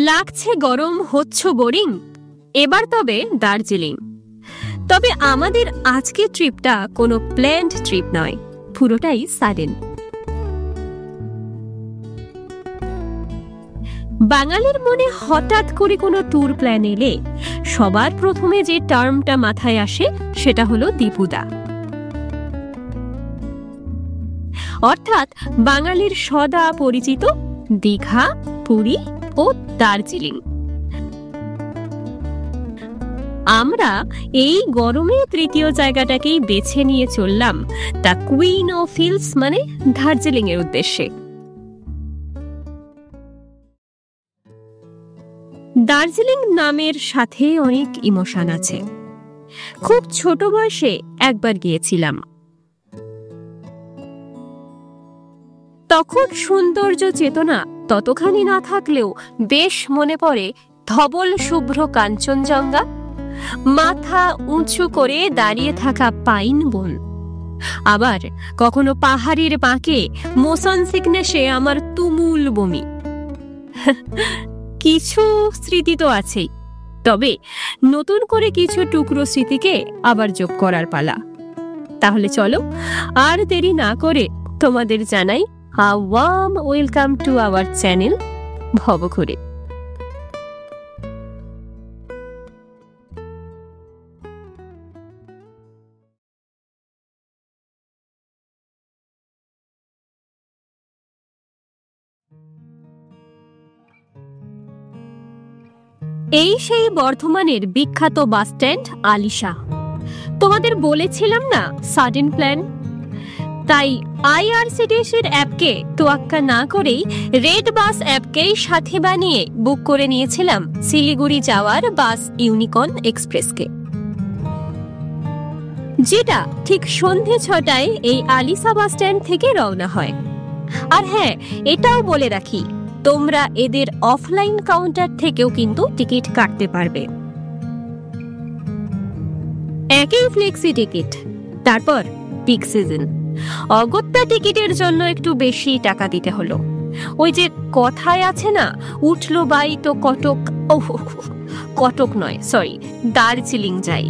লাগছে গরম, হচ্ছে বোরিং, এবার তবে দার্জিলিং। তবে আমাদের আজকের ট্রিপটা কোনো প্ল্যান্ড ট্রিপ নয়, পুরোটাই সাডেন। বাঙালির মনে হঠাৎ করে কোনো ট্যুর প্ল্যান এলে সবার প্রথমে যে টার্মটা মাথায় আসে সেটা হলো দীপুদা, অর্থাৎ বাঙালির সদা পরিচিত দীঘা, পুরী ও দার্জিলিং। আমরা এই গরমে তৃতীয় জায়গাটাকেই বেছে নিয়ে চললাম দ্য কুইন অফ হিলস মানে দার্জিলিং এর উদ্দেশ্যে। দার্জিলিং নামের সাথে অনেক ইমোশন আছে। খুব ছোট বয়সে একবার গিয়েছিলাম, তখন সৌন্দর্য চেতনা ততখানি না থাকলেও বেশ মনে পড়ে ধবল শুভ্র কাঞ্চনজঙ্ঘা, মাথা উঁচু করে দাঁড়িয়ে থাকা পাইন বন, আবার কখনো পাহাড়ের বাঁকে মোশন সিকনেসে আমার তুমুল বমি। কিছু স্মৃতি তো আছেই, তবে নতুন করে কিছু টুকরো স্মৃতিকে আবার যোগ করার পালা। তাহলে চলো আর দেরি না করে তোমাদের জানাই a warm welcome to our channel ভবঘুরে। এই সেই বর্ধমানের বিখ্যাত বাস স্ট্যান্ড আলিশা। তোমাদের বলেছিলাম না সাডেন প্ল্যান, তাই আইআরসিটিসির অ্যাপকে তোয়াক্কা না করেই রেড বাস অ্যাপকেই সাথে বানিয়ে বুক করে নিয়েছিলাম শিলিগুড়ি যাওয়ার বাস ইউনিকর্ন এক্সপ্রেসকে, যেটা ঠিক সন্ধে 6টায় এই আলিশা বাস স্ট্যান্ড থেকে রওনা হয়। আর হ্যাঁ, এটাও বলে রাখি, তোমরা এদের অফলাইন কাউন্টার থেকেও কিন্তু টিকিট কাটতে পারবে। একই ফ্লেক্সি টিকিট, তারপর পিক সিজন, অগত্যা টিকিটের জন্য একটু বেশি টাকা দিতে হলো। ওই যে কথায় আছে না, উঠলো বাই তো কটক, কটক নয় সরি, দার্জিলিং যাই।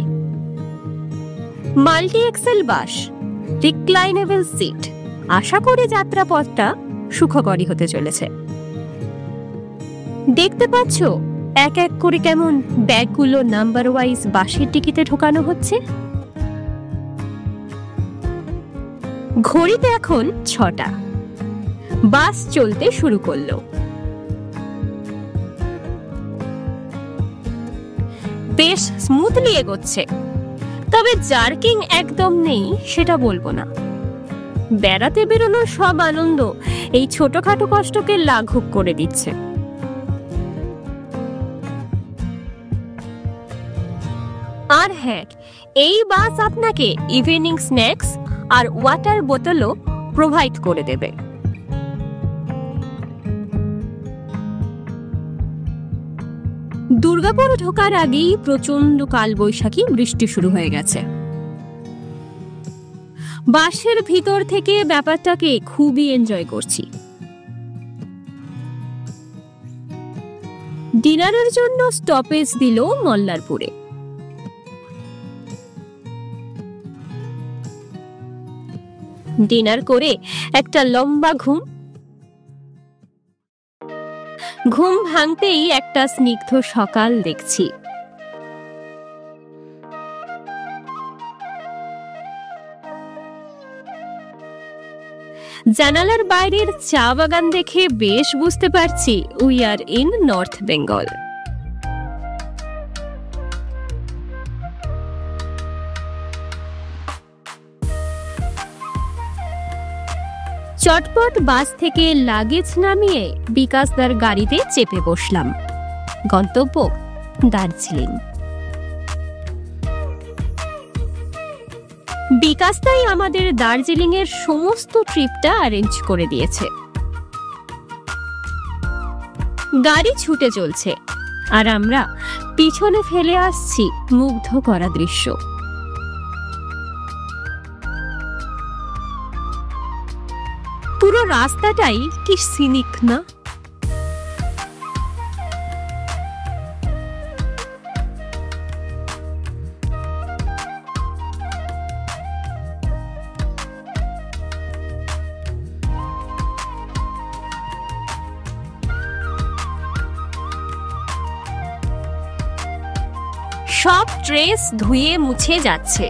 মাল্টি এক্সেল বাস, রিক্লাইনেবল সিট, আশা করি যাত্রাপথটা সুখকরই হতে চলেছে। দেখতে পাচ্ছ এক এক করে কেমন ব্যাগগুলো নাম্বার ওয়াইজ বাসের টিকিটে ঢোকানো হচ্ছে। ঘড়িতে এখন 6টা, বাস চলতে শুরু করলো। বেশ স্মুথলি এগোচ্ছে, তবে জার্কিং একদম নেই সেটা বলবো না। বেড়াতে বেরোনোর সব আনন্দ এই ছোটখাটো কষ্টকে লাঘব করে দিচ্ছে। আর হ্যাঁ, এই বাস আপনাকে ইভিনিং স্ন্যাক্স আর ওয়াটার বোতলও প্রোভাইড করে দেবে। দুর্গাপুর ঢোকার আগেই প্রচন্ড কালবৈশাখী বৃষ্টি শুরু হয়ে গেছে। বাসের ভিতর থেকে ব্যাপারটাকে খুবই এনজয় করছি। ডিনারের জন্য স্টপেজ দিল মল্লারপুরে। ডিনার করে একটা লম্বা ঘুম ভাঙতেই একটা স্নিগ্ধ সকাল দেখছি। জানালার বাইরের চা বাগান দেখে বেশ বুঝতে পারছি we are in north Bengal. চটপট বাস থেকে লাগেজ নামিয়ে বিকাশদার গাড়িতে চেপে বসলাম। গন্তব্য দার্জিলিং। বিকাশদাই আমাদের দার্জিলিং এর সমস্ত ট্রিপটা অ্যারেঞ্জ করে দিয়েছে। গাড়ি ছুটে চলছে আর আমরা পিছনে ফেলে আসছি মুগ্ধ করা দৃশ্য। পুরো রাস্তাটাই কি সিনিক না? সব ট্রেস ধুয়ে মুছে যাচ্ছে।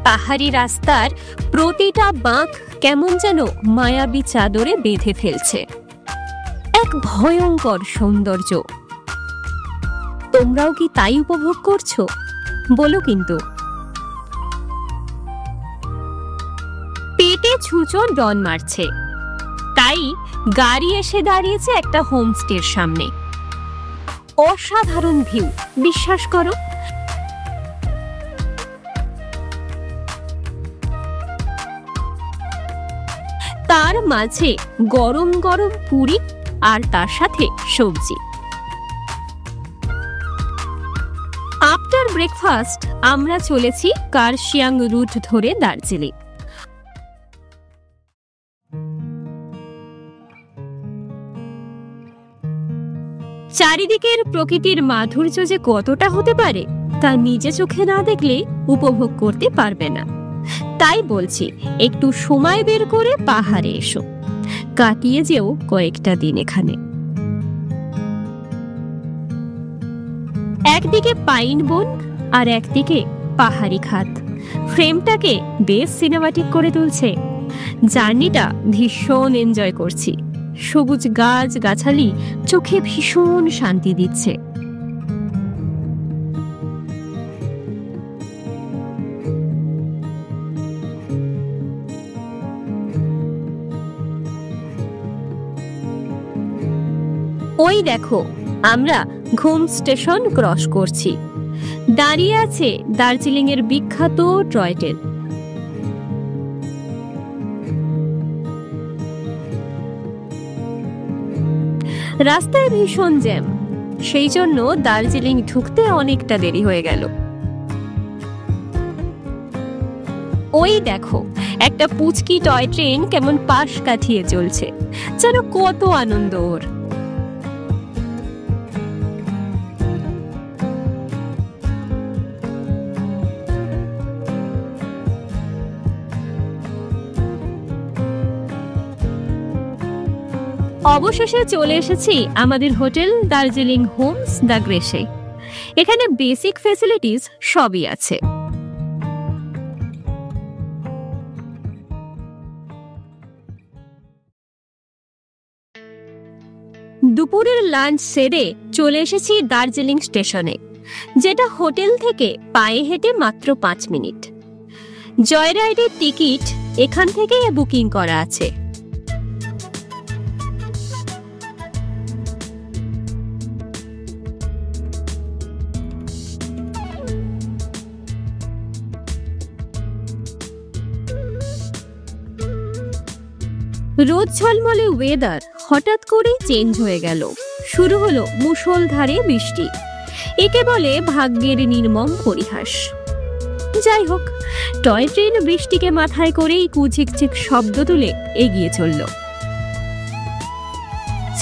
পাহাড়ি রাস্তার প্রতিটা বাঁক কেমন যেন মায়াবী চাদরে বেঁধে ফেলছে। এক ভয়ঙ্কর সৌন্দর্য। তোমরাও কি তাই উপভোগ করছো? বলো কিন্তু। পেটে ছুঁচো ডন মারছে, তাই গাড়ি এসে দাঁড়িয়েছে একটা হোমস্টের সামনে। অসাধারণ ভিউ, বিশ্বাস করো। তার মাঝে গরম গরম পুরি আর তার সাথে সবজি। আফটার ব্রেকফাস্ট আমরা চলেছি কার্শিয়াং রুট ধরে দার্জিলিং। চারিদিকের প্রকৃতির মাধুর্য যে কতটা হতে পারে তা নিজে চোখে না দেখলে উপভোগ করতে পারবে না। তাই বলছি, একটু সময় বের করে পাহাড়ে এসো, কাটিয়ে যেও কয়েকটা দিন এখানে। একদিকে পাইন বন আর একদিকে পাহাড়ি খাত ফ্রেমটাকে বেশ সিনেমাটিক করে তুলছে। জার্নিটা ভীষণ এনজয় করছি। সবুজ গাছ গাছালি চোখে ভীষণ শান্তি দিচ্ছে। ওই দেখো, আমরা ঘুম স্টেশন ক্রস করছি। দাঁড়িয়ে আছে দার্জিলিং এর বিখ্যাত টয় ট্রেন। রাস্তায় ভীষণ জ্যাম, সেই জন্য দার্জিলিং ঢুকতে অনেকটা দেরি হয়ে গেল। ওই দেখো, একটা পুচকি টয় ট্রেন কেমন পাশ কাটিয়ে চলছে, যেন কত আনন্দ ওর। অবশেষে চলে এসেছি আমাদের হোটেল দার্জিলিং হোমস দ্য গ্রেসে। এখানে বেসিক ফ্যাসিলিটিস সবই আছে। দুপুরের লাঞ্চ সেরে চলে এসেছি দার্জিলিং স্টেশনে, যেটা হোটেল থেকে পায়ে হেঁটে মাত্র 5 মিনিট। জয়রাইডের টিকিট এখান থেকে বুকিং করা আছে। রোদ ঝলমলে ওয়েদার হঠাৎ করে চেঞ্জ হয়ে গেল। শুরু হলো মুষলধারে বৃষ্টি। একে বলে ভাগ্যের নির্মম পরিহাস। যাই হোক, টয় ট্রেন বৃষ্টিকে মাথায় করেই কুচিকচিক শব্দ তুলে এগিয়ে চলল।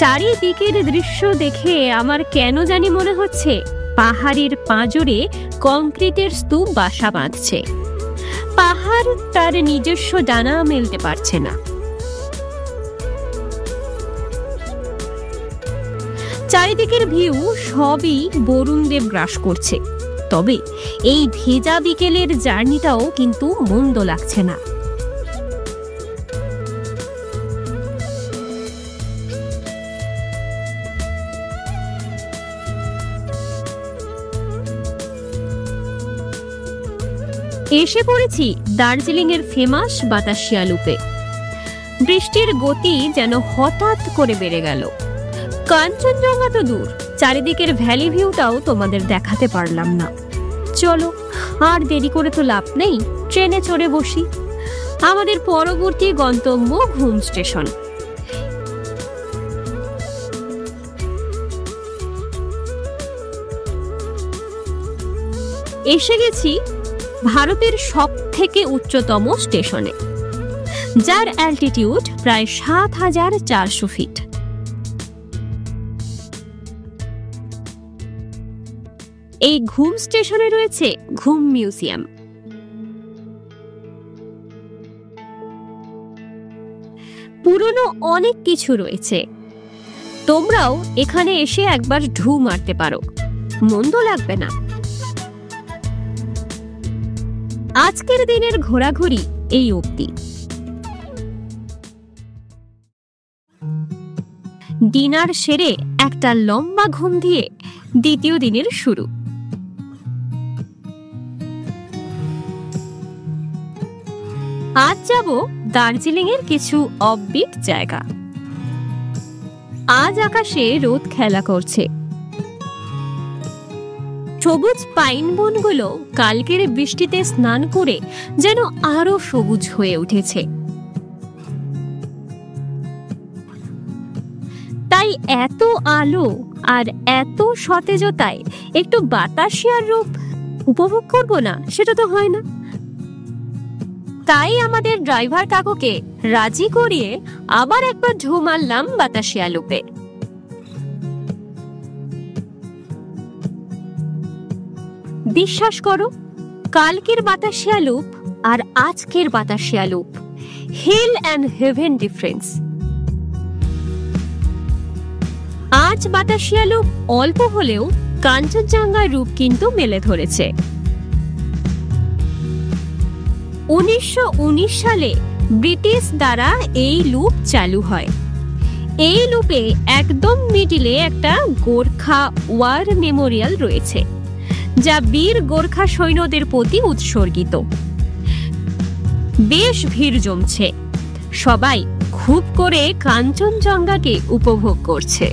চারিদিকের দৃশ্য দেখে আমার কেন জানি মনে হচ্ছে পাহাড়ের পাঁজরে কংক্রিটের স্তূপ বাসা বাঁধছে। পাহাড় তার নিজস্ব ডানা মেলতে পারছে না। চারিদিকের ভিউ সবই বরুণ দেব গ্রাস করছে। তবে এই ভেজা বিকেলের জার্নিটাও কিন্তু মন্দ লাগছে না। এসে পড়েছি দার্জিলিং এর ফেমাস বাতাসিয়া লুপে। বৃষ্টির গতি যেন হঠাৎ করে বেড়ে গেল। কাঞ্চনজঙ্ঘা তো দূর, চারিদিকের ভ্যালি ভিউটাও তোমাদের দেখাতে পারলাম না। চলো, আর দেরি করে তো লাভ নেই, ট্রেনে চড়ে বসি। আমাদের পরবর্তী গন্তব্য ঘুম স্টেশন। এসে গেছি ভারতের সবথেকে উচ্চতম স্টেশনে, যার অ্যালটিটিউড প্রায় ৭,৪০০ ফিট। এই ঘুম স্টেশনে রয়েছে ঘুম মিউজিয়াম। পুরনো অনেক কিছু রয়েছে। তোমরাও এখানে এসে একবার ঢু মারতে পারো, মন্দ লাগবে না। আজকের দিনের ঘোরাঘুরি এই অবধি। ডিনার সেরে একটা লম্বা ঘুম দিয়ে দ্বিতীয় দিনের শুরু। আজ যাব দার্জিলিং এর কিছু অফবিট জায়গা। আজ আকাশে রোদ খেলা করছে। সবুজ পাইন বনগুলো কালকের বৃষ্টিতে স্নান করে যেন আরো সবুজ হয়ে উঠেছে। তাই এত আলো আর এত সতেজতায় একটু বাতাসিয়ার রূপ উপভোগ করব না, সেটা তো হয় না। তাই আমাদের ড্রাইভার কাকুকে রাজি করিয়ে আবার একবার ঢু মারলাম বাতাসিয়া লুপে। বিশ্বাস করো, কালকের বাতাসিয়া লুপ আর আজকের Batasia loop, hell and heaven difference. আজ বাতাসিয়া লুপ অল্প হলেও কাঞ্চনজঙ্ঘার রূপ কিন্তু মেলে ধরেছে। 1919 সালে ব্রিটিশ দ্বারা এই লুপ চালু হয়। এই লুপে একদম মিডিলে একটা গোর্খা ওয়ার মেমোরিয়াল রয়েছে, যা বীর গোর্খা সৈন্যদের প্রতি উৎসর্গিত। বেশ ভিড় জমছে, সবাই খুব করে কাঞ্চনজঙ্ঘাকে উপভোগ করছে।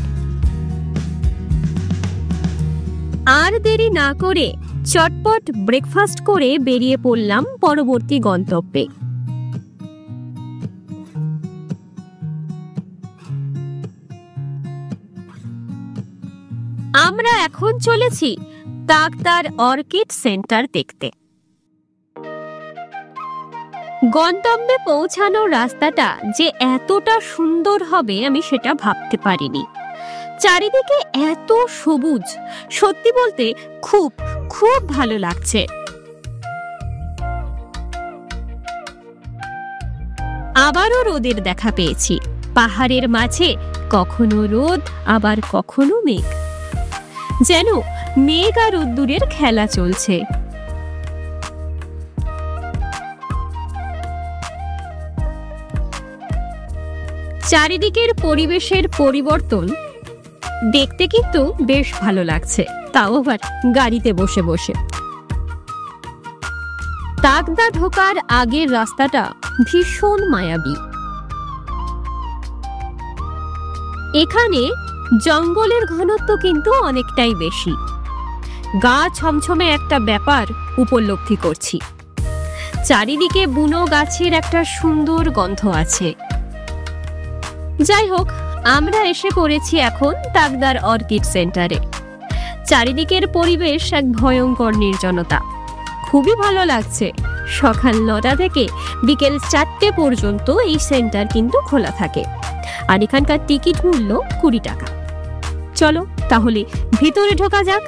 আর দেরি না করে চটপট ব্রেকফাস্ট করে বেরিয়ে পড়লাম পরবর্তী গন্তব্যে। আমরা এখন চলেছি তাকদার অর্কিড সেন্টার দেখতে। গন্তব্যে পৌঁছানোর রাস্তাটা যে এতটা সুন্দর হবে আমি সেটা ভাবতে পারিনি। চারিদিকে এত সবুজ, সত্যি বলতে খুব খুব ভালো লাগছে। আবারও রোদের দেখা পেয়েছি। পাহাড়ের মাঝে কখনো রোদ আবার কখনো মেঘ, যেন মেঘ আর রোদ্দুরের খেলা চলছে। চারিদিকের পরিবেশের পরিবর্তন দেখতে কিন্তু বেশ ভালো লাগছে, তাও আবার গাড়িতে বসে বসে। তাকদা ঢোকার আগের রাস্তাটা ভীষণ মায়াবী। এখানে জঙ্গলের ঘনত্ব কিন্তু অনেকটাই বেশি। গা ছমছমে একটা ব্যাপার উপলব্ধি করছি। চারিদিকে বুনো গাছের একটা সুন্দর গন্ধ আছে। যাই হোক, আমরা এসে পড়েছি এখন তাকদার অর্কিড সেন্টারে। চারিদিকের পরিবেশ এক ভয়ঙ্কর নির্জনতা। খুবই ভালো লাগছে। সকাল 9টা থেকে বিকেল 4টে পর্যন্ত এই সেন্টার কিন্তু খোলা থাকে, আর এখানকার টিকিট মূল্য 20 টাকা। চলো তাহলে ভিতরে ঢোকা যাক।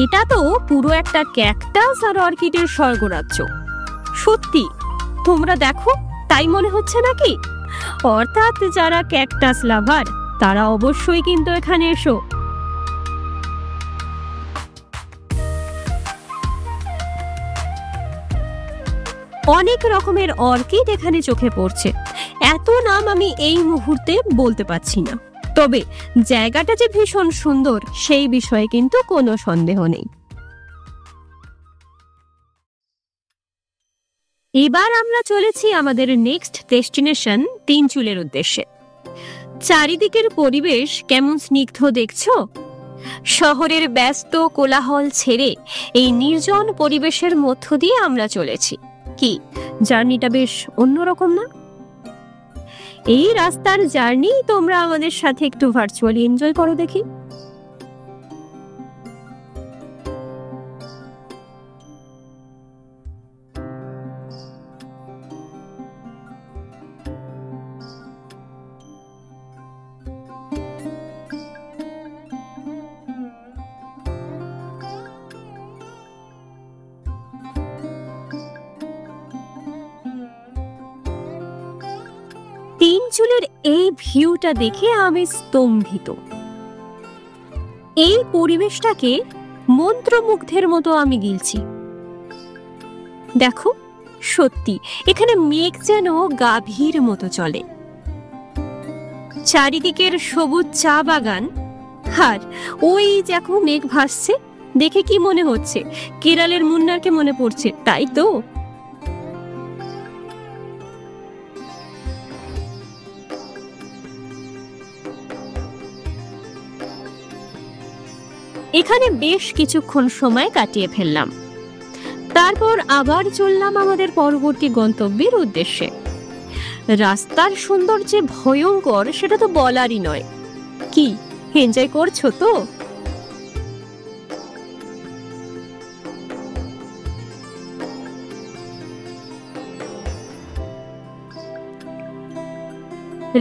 এটা তো পুরো একটা ক্যাকটাস আর অর্কিডের স্বর্গরাজ্য। সত্যি, তোমরা দেখো, তাই মনে হচ্ছে নাকি? অর্থাৎ যারা ক্যাকটাস লাভার তারা অবশ্যই কিন্তু এখানে এসো। অনেক রকমের অর্কিড এখানে চোখে পড়ছে। এত নাম আমি এই মুহূর্তে বলতে পারছি না, তবে জায়গাটা যে ভীষণ সুন্দর সেই বিষয়ে কিন্তু কোনো সন্দেহ নেই। এবার আমরা চলেছি আমাদের নেক্সট ডেস্টিনেশন তিনচুলের উদ্দেশ্যে। চারিদিকের পরিবেশ কেমন স্নিগ্ধ দেখছো? শহরের ব্যস্ত কোলাহল ছেড়ে এই নির্জন পরিবেশের মধ্য দিয়ে আমরা চলেছি। কি জার্নিটা বেশ অন্যরকম না? এই রাস্তার জার্নি তোমরা আমাদের সাথে একটু ভার্চুয়ালি এনজয় করো দেখি। তিনচুলের এই ভিউটা দেখে আমি স্তম্ভিত। এই পরিবেশটাকে মন্ত্রমুগ্ধের মতো আমি গিলছি। দেখো, সত্যি এখানে মেঘ যেন গাভীর মতো চলে। চারিদিকের সবুজ চা বাগান, আর ওই দেখো মেঘ ভাসছে। দেখে কি মনে হচ্ছে? কেরলের মুন্নারকে মনে পড়ছে, তাই তো? এখানে বেশ কিছুক্ষণ সময় কাটিয়ে ফেললাম। তারপর আবার চললাম আমাদের পরবর্তী গন্তব্যের উদ্দেশ্যে। রাস্তার সৌন্দর্য ভয়ঙ্কর, সেটা তো বলারই নয়। কি এনজয় করছো তো?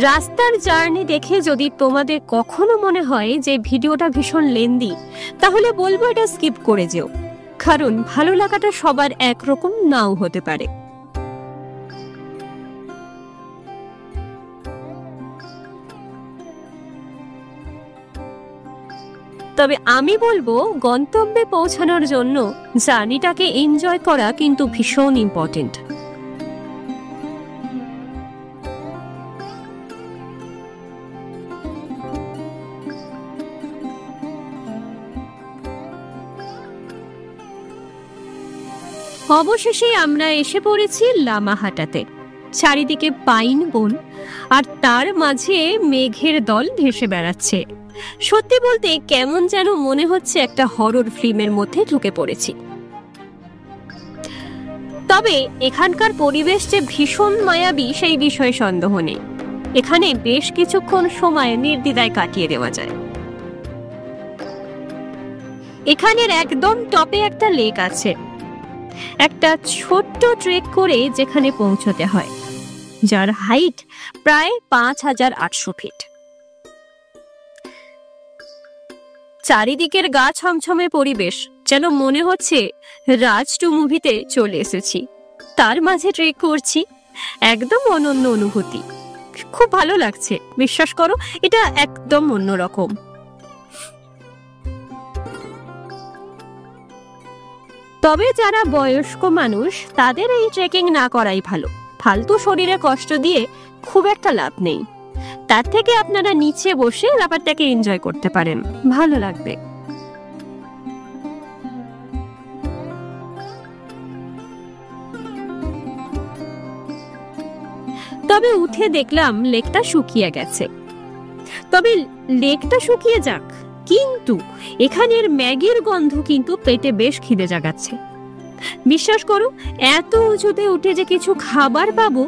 রাস্তার জার্নি দেখে যদি তোমাদের কখনো মনে হয় যে ভিডিওটা ভীষণ লেন্দি, তাহলে বলবো এটা স্কিপ করে যেও, কারণ ভালো লাগাটা সবার একরকম নাও হতে পারে। তবে আমি বলবো গন্তব্যে পৌঁছানোর জন্য জার্নিটাকে এনজয় করা কিন্তু ভীষণ ইম্পর্টেন্ট। অবশেষে আমরা এসে পড়েছি লামাহাটাতে। চারিদিকে পাইন বন, আর তার মাঝে মেঘের দল ভেসে বেড়াচ্ছে। সত্যি বলতে কেমন যেন মনে হচ্ছে একটা হরর ফিল্মের মধ্যে ঢুকে পড়েছি। তবে এখানকার পরিবেশ যে ভীষণ মায়াবী সেই বিষয়ে সন্দেহ নেই। এখানে বেশ কিছুক্ষণ সময় নির্দ্বিধায় কাটিয়ে দেওয়া যায়। এখানের একদম টপে একটা লেক আছে, একটা ছোট্ট ট্রেক করে যেখানে পৌঁছতে হয়, যার হাইট প্রায় 5800 ফিট। চারিদিকের গা ছমছমে পরিবেশ, যেন মনে হচ্ছে রাজ 2 মুভিতে চলে এসেছি। তার মাঝে ট্রেক করছি, একদম অনন্য অনুভূতি। খুব ভালো লাগছে, বিশ্বাস করো, এটা একদম অন্যরকম। তবে যারা বয়স্ক মানুষ, তাদের এই ট্রেকিং না করাই ভালো। ফালতু শরীরে কষ্ট দিয়ে খুব একটা লাভ নেই। তার থেকে আপনারা নিচে বসে ব্যাপারটাকে এনজয় করতে পারেন, ভালো লাগবে। তবে উঠে দেখলাম লেকটা শুকিয়ে গেছে। তবে লেকটা শুকিয়ে যাক, কিন্তু এখানের ম্যাগির গন্ধ কিন্তু পেটে বেশ খিদে জাগাচ্ছে। বিশ্বাস করো, এত উঁচুতে উঠে যে কিছু খাবার পাবো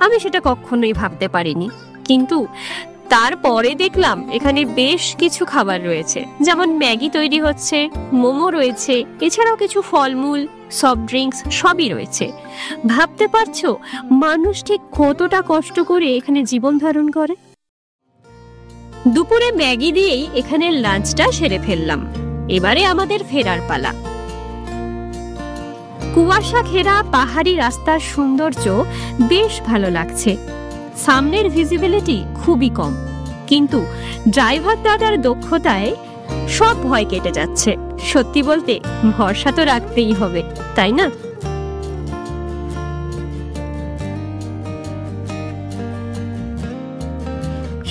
আমি সেটা কখনোই ভাবতে পারিনি। কিন্তু তারপরে দেখলাম এখানে বেশ কিছু খাবার রয়েছে, যেমন ম্যাগি তৈরি হচ্ছে, মোমো রয়েছে, এছাড়াও কিছু ফলমূল, সফট ড্রিঙ্কস সবই রয়েছে। ভাবতে পারছো মানুষ ঠিক কতটা কষ্ট করে এখানে জীবন ধারণ করে? দুপুরে ম্যাগি দিয়েই এখানের লাঞ্চটা সেরে ফেললাম। এবারে আমাদের ফেরার পালা। কুয়াশা ঘেরা পাহাড়ি রাস্তার সৌন্দর্য বেশ ভালো লাগছে। সামনের ভিজিবিলিটি খুবই কম, কিন্তু ড্রাইভার দাদার দক্ষতায় সব ভয় কেটে যাচ্ছে। সত্যি বলতে ভরসা তো রাখতেই হবে, তাই না?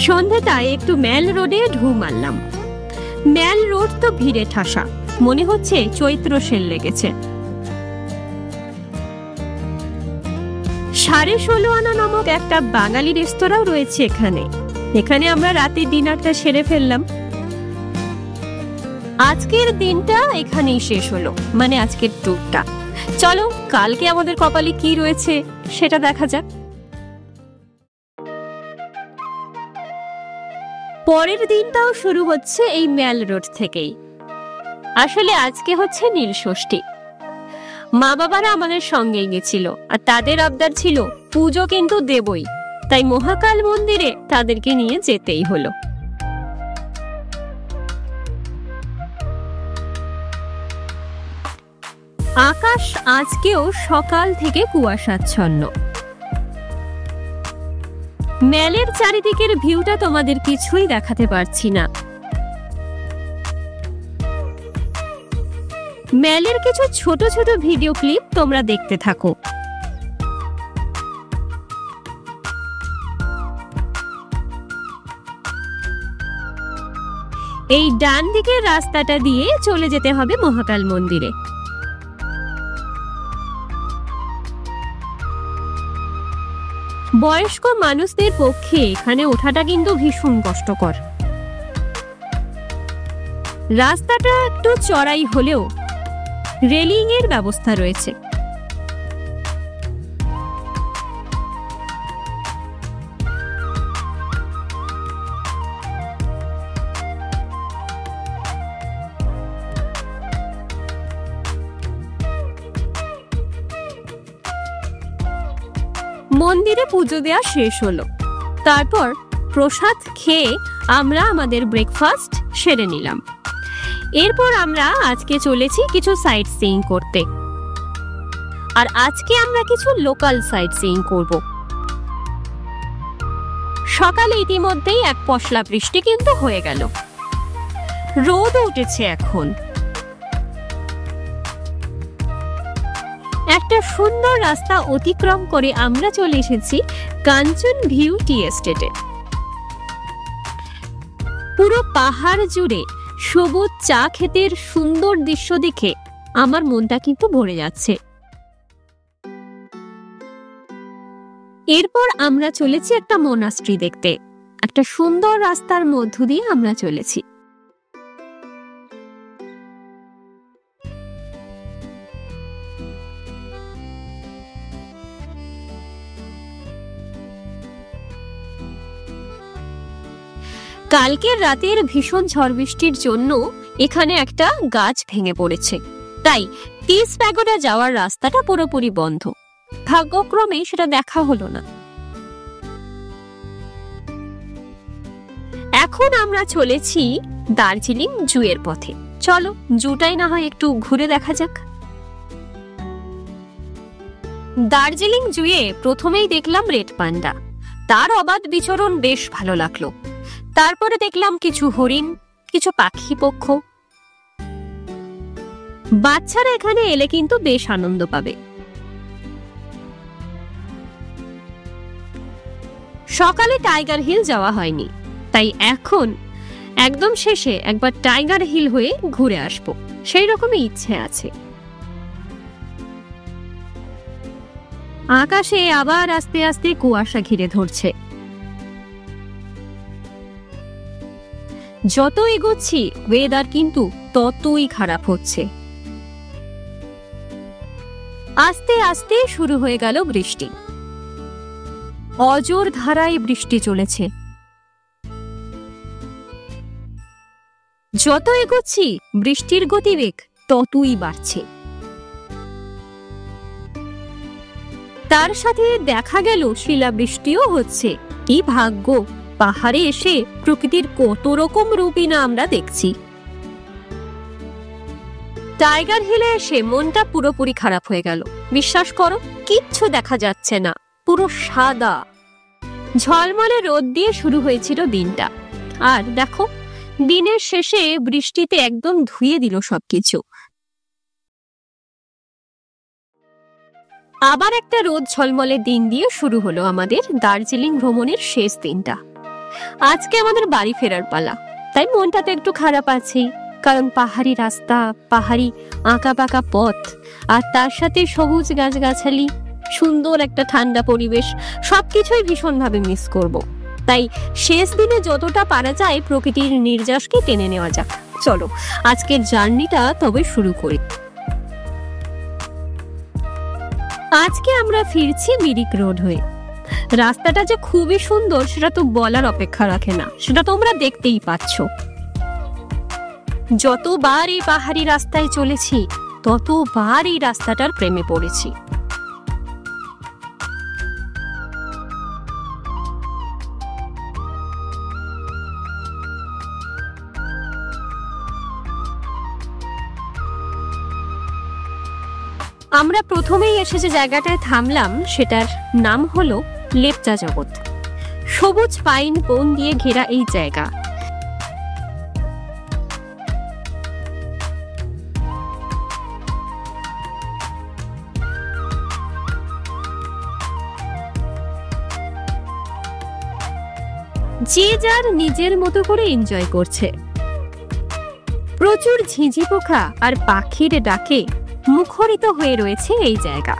সন্ধ্যাটায় একটু ম্যাল রোডে ঢু মারলাম। ম্যাল রোড তো ভিড়ে ঠাসা, মনে হচ্ছে চৈত্র সেল লেগেছে। 16.5 আনা নামক একটা বাঙালি রেস্তোরাঁও রয়েছে এখানে। এখানে আমরা রাতে ডিনারটা সেরে ফেললাম। আজকের দিনটা এখানেই শেষ হলো, মানে আজকের ট্যুরটা। চলো কালকে আমাদের কপালে কি রয়েছে সেটা দেখা যাক। পরের দিনটাও শুরু হচ্ছে এই ম্যাল রোড থেকেই। আসলে আজকে হচ্ছে নীল ষষ্ঠী। মা বাবারা আমাদের সঙ্গেই গেছিল, আর তাদের আবদার ছিল পুজো কিন্তু দেবই, তাই মহাকাল মন্দিরে তাদেরকে নিয়ে যেতেই হলো। আকাশ আজকেও সকাল থেকে কুয়াশাচ্ছন্ন। ম্যালের চারিদিকের ভিউটা তোমাদের কিছুই দেখাতে পারছি না। মেলের কিছু ছোট ছোট ভিডিও ক্লিপ তোমরা দেখতে থাকো। এই ডান দিকের রাস্তাটা দিয়ে চলে যেতে হবে মহাকাল মন্দিরে। বয়স্ক মানুষদের পক্ষে এখানে ওঠাটা কিন্তু ভীষণ কষ্টকর। রাস্তাটা একটু চড়াই হলেও রেলিং এর ব্যবস্থা রয়েছে। মন্দিরে পুজো দেওয়া শেষ হলো, তারপর প্রসাদ খেয়ে আমরা আমাদের ব্রেকফাস্ট সেরে নিলাম। এরপর আমরা আজকে চলেছি কিছু সাইট সিইং করতে, আর আজকে আমরা কিছু লোকাল সাইট সিইং করব। সকালে ইতিমধ্যেই এক পশলা বৃষ্টি কিন্তু হয়ে গেল, রোদ উঠেছে এখন। একটা সুন্দর রাস্তা অতিক্রম করে আমরা চলে এসেছি কাঞ্চন ভিউ টি এস্টেটে। পুরো পাহাড় জুড়ে সবুজ চা ক্ষেতের সুন্দর দৃশ্য দেখে আমার মনটা কিন্তু ভরে যাচ্ছে। এরপর আমরা চলেছি একটা মোনাস্ট্রি দেখতে। একটা সুন্দর রাস্তার মধ্য দিয়ে আমরা চলেছি। কালকের রাতের ভীষণ ঝড় বৃষ্টির জন্য এখানে একটা গাছ ভেঙে পড়েছে, তাই তিস প্যাগোডা যাওয়ার রাস্তাটা পুরোপুরি বন্ধ। ভাগ্যক্রমে সেটা দেখা হলো না। এখন আমরা চলেছি দার্জিলিং জু এর পথে। চলো জুটাই না হয় একটু ঘুরে দেখা যাক। দার্জিলিং জুয়ে প্রথমেই দেখলাম রেড পান্ডা, তার অবাধ বিচরণ বেশ ভালো লাগলো। তারপরে দেখলাম কিছু হরিণ, কিছু পাখি পক্ষ। বাচ্চারা এখানে এলে কিন্তু বেশ আনন্দ পাবে। সকালে টাইগার হিল যাওয়া হয়নি, তাই এখন একদম শেষে একবার টাইগার হিল হয়ে ঘুরে আসবো, সেই রকমই ইচ্ছে আছে। আকাশে আবার আস্তে আস্তে কুয়াশা ঘিরে ধরছে। যত এগোচ্ছি ওয়েদার কিন্তু ততই খারাপ হচ্ছে। আস্তে আস্তে শুরু হয়ে গেল বৃষ্টি। অজোর ধারায় বৃষ্টি চলেছে। যত এগোচ্ছি বৃষ্টির গতিবেগ ততই বাড়ছে। তার সাথে দেখা গেল শিলাবৃষ্টিও হচ্ছে। কি ভাগ্য, পাহাড়ে এসে প্রকৃতির কত রকম রূপই না আমরা দেখছি। টাইগার হিলে এসে মনটা পুরোপুরি খারাপ হয়ে গেল। বিশ্বাস করো, কিচ্ছু দেখা যাচ্ছে না, পুরো সাদা। ঝলমলে রোদ দিয়ে শুরু হয়েছিল দিনটা, আর দেখো দিনের শেষে বৃষ্টিতে একদম ধুয়ে দিল সবকিছু। আবার একটা রোদ ঝলমলে দিন দিয়ে শুরু হলো আমাদের দার্জিলিং ভ্রমণের শেষ দিনটা। আজকে আমাদের বাড়ি ফেরার পালা, তাই মনটা তো একটু খারাপ আছেই, কারণ পাহাড়ি রাস্তা, পাহাড়ি আঁকা বাঁকা পথ, আর তার সাথে সবুজ গাছগাছালি, সুন্দর একটা ঠান্ডা পরিবেশ, সবকিছুই ভীষণভাবে মিস করব। তাই শেষ দিনে যতটা পারা যায় প্রকৃতির নির্যাসকে টেনে নেওয়া যাক। চলো আজকের জার্নিটা তবে শুরু করি। আজকে আমরা ফিরছি মিরিক রোড হয়ে। রাস্তাটা যে খুবই সুন্দর সেটা তো বলার অপেক্ষা রাখে না, সেটা তোমরা দেখতেই পাচ্ছ। যতবার এই পাহাড়ি রাস্তায় চলেছি ততবার এই রাস্তাটার প্রেমে পড়েছি। আমরা প্রথমেই এসে যে জায়গাটায় থামলাম সেটার নাম হলো লেপচা জগৎ। সবুজ পাইন বন দিয়ে ঘেরা এই জায়গা। যে যার নিজের মতো করে এনজয় করছে। প্রচুর ঝিঁঝি পোকা আর পাখির ডাকে মুখরিত হয়ে রয়েছে এই জায়গা।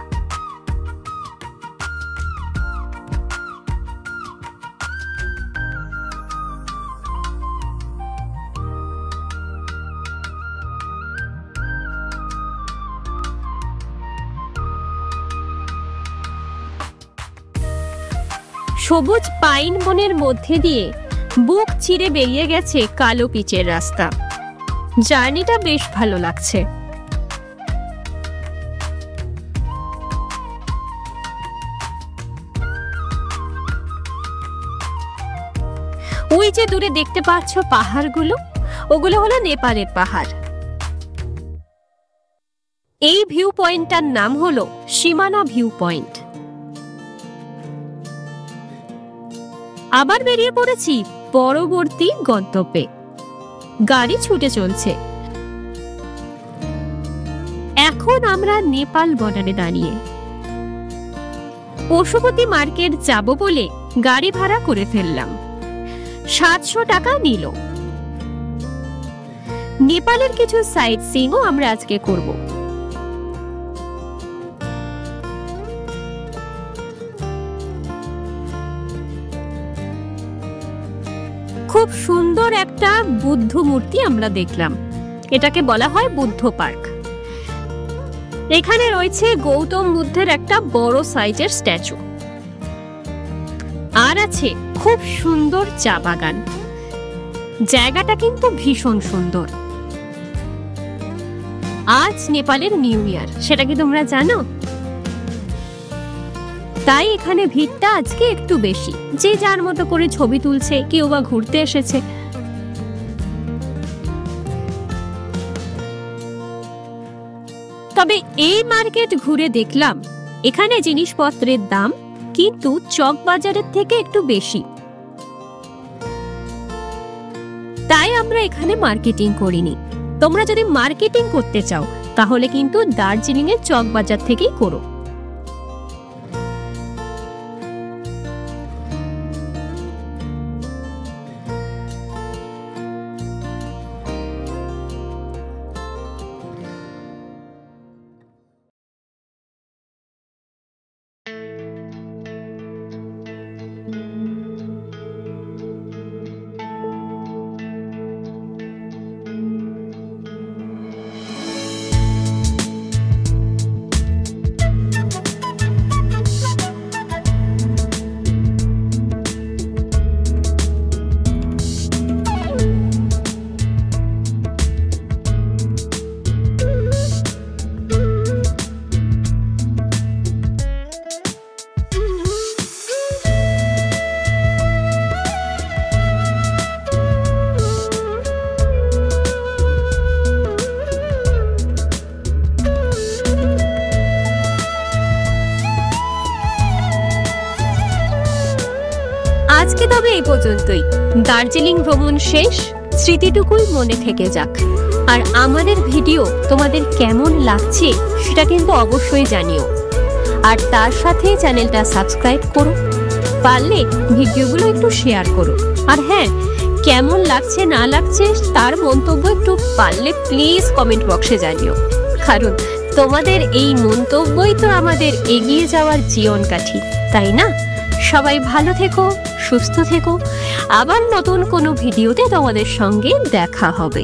সবুজ পাইন বনের মধ্যে দিয়ে বুক চিরে বেরিয়ে গেছে কালো পিচের রাস্তা। জার্নিটা বেশ ভালো লাগছে। ওই যে দূরে দেখতে পাচ্ছ পাহাড়গুলো, ওগুলো হলো নেপালের পাহাড়। এই ভিউ পয়েন্টটার নাম হলো সীমানা ভিউ পয়েন্ট। আবার বেরিয়ে পড়েছি পরবর্তী গন্তব্যে। গাড়ি ছুটে চলছে। এখন আমরা নেপাল বর্ডারে দাঁড়িয়ে। পশুপতি মার্কেট যাব বলে গাড়ি ভাড়া করে ফেললাম। 700 টাকা নিল। নেপালের কিছু সাইট সিইংও আমরা আজকে করব। খুব সুন্দর একটা বুদ্ধ মূর্তি আমরা দেখলাম। এটাকে বলা হয় বুদ্ধ পার্ক। এখানে রয়েছে গৌতম বুদ্ধের একটা বড় সাইজের স্ট্যাচু, আর আছে খুব সুন্দর চা বাগান। জায়গাটা কিন্তু ভীষণ সুন্দর। আজ নেপালের নিউ ইয়ার, সেটা কি তোমরা জানো? তাই এখানে ভিড়টা আজকে একটু বেশি। যে যার মতো করে ছবি তুলছে, কেউ বা ঘুরতে এসেছে। তবে এই মার্কেট ঘুরে দেখলাম এখানে জিনিসপত্রের দাম কিন্তু চক বাজারের থেকে একটু বেশি। তাই আমরা এখানে মার্কেটিং করিনি। তোমরা যদি মার্কেটিং করতে চাও তাহলে কিন্তু দার্জিলিং এর চক বাজার থেকেই করো। আজকে তবে এই পর্যন্তই। দার্জিলিং ভ্রমণ শেষ, স্মৃতিটুকুই মনে থেকে যাক। আর আমাদের ভিডিও তোমাদের কেমন লাগছে সেটা কিন্তু অবশ্যই জানিও। আর তার সাথে চ্যানেলটা সাবস্ক্রাইব করো, পারলে ভিডিওগুলো একটু শেয়ার করো। আর হ্যাঁ, কেমন লাগছে না লাগছে তার মন্তব্য একটু পারলে প্লিজ কমেন্ট বক্সে জানিও। কারণ তোমাদের এই মন্তব্যই তো আমাদের এগিয়ে যাওয়ার জীবন কাঠি, তাই না? সবাই ভালো থেকো, সুস্থ থেকো। আবার নতুন কোনো ভিডিওতে তোমাদের সঙ্গে দেখা হবে।